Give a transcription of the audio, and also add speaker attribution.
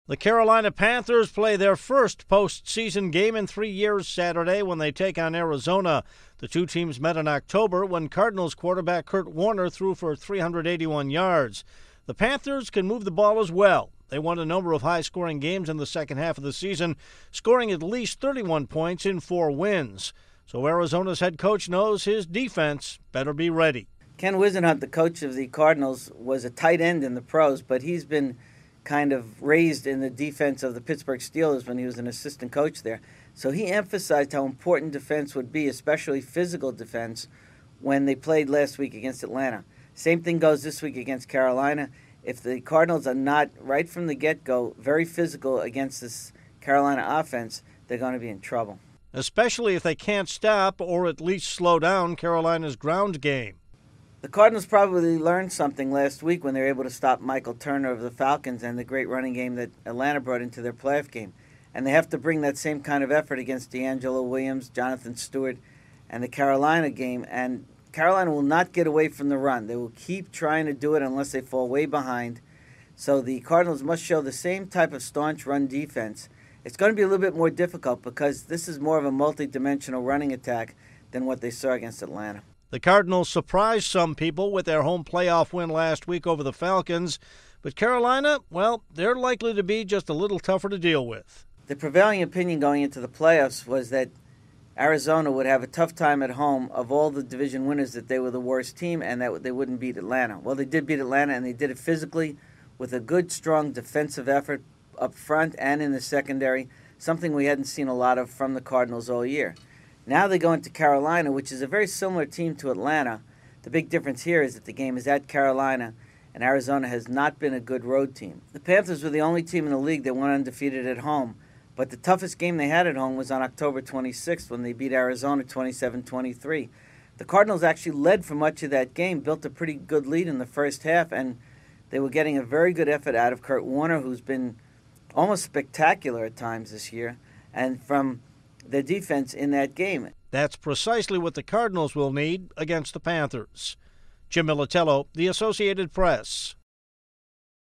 Speaker 1: The Carolina Panthers play their first postseason game in 3 years Saturday when they take on Arizona. The two teams met in October when Cardinals quarterback Kurt Warner threw for 381 yards. The Panthers can move the ball as well. They won a number of high-scoring games in the second half of the season, scoring at least 31 points in 4 wins. So Arizona's head coach knows his defense better be ready.
Speaker 2: Ken Whisenhunt, the coach of the Cardinals, was a tight end in the pros, but he's been kind of raised in the defense of the Pittsburgh Steelers when he was an assistant coach there. So he emphasized how important defense would be, especially physical defense, when they played last week against Atlanta. Same thing goes this week against Carolina. If the Cardinals are not, right from the get-go, very physical against this Carolina offense, they're going to be in trouble.
Speaker 1: Especially if they can't stop or at least slow down Carolina's ground game.
Speaker 2: The Cardinals probably learned something last week when they were able to stop Michael Turner of the Falcons and the great running game that Atlanta brought into their playoff game. And they have to bring that same kind of effort against D'Angelo Williams, Jonathan Stewart, and the Carolina game. And Carolina will not get away from the run. They will keep trying to do it unless they fall way behind. So the Cardinals must show the same type of staunch run defense. It's going to be a little bit more difficult because this is more of a multi-dimensional running attack than what they saw against Atlanta.
Speaker 1: The Cardinals surprised some people with their home playoff win last week over the Falcons. But Carolina, well, they're likely to be just a little tougher to deal with.
Speaker 2: The prevailing opinion going into the playoffs was that Arizona would have a tough time at home of all the division winners, that they were the worst team and that they wouldn't beat Atlanta. Well, they did beat Atlanta, and they did it physically with a good, strong defensive effort up front and in the secondary, something we hadn't seen a lot of from the Cardinals all year. Now they go into Carolina, which is a very similar team to Atlanta. The big difference here is that the game is at Carolina, and Arizona has not been a good road team. The Panthers were the only team in the league that went undefeated at home, but the toughest game they had at home was on October 26th when they beat Arizona 27-23. The Cardinals actually led for much of that game, built a pretty good lead in the first half, and they were getting a very good effort out of Kurt Warner, who's been almost spectacular at times this year, and from the defense in that game.
Speaker 1: That's precisely what the Cardinals will need against the Panthers. Jim Militello, The Associated Press.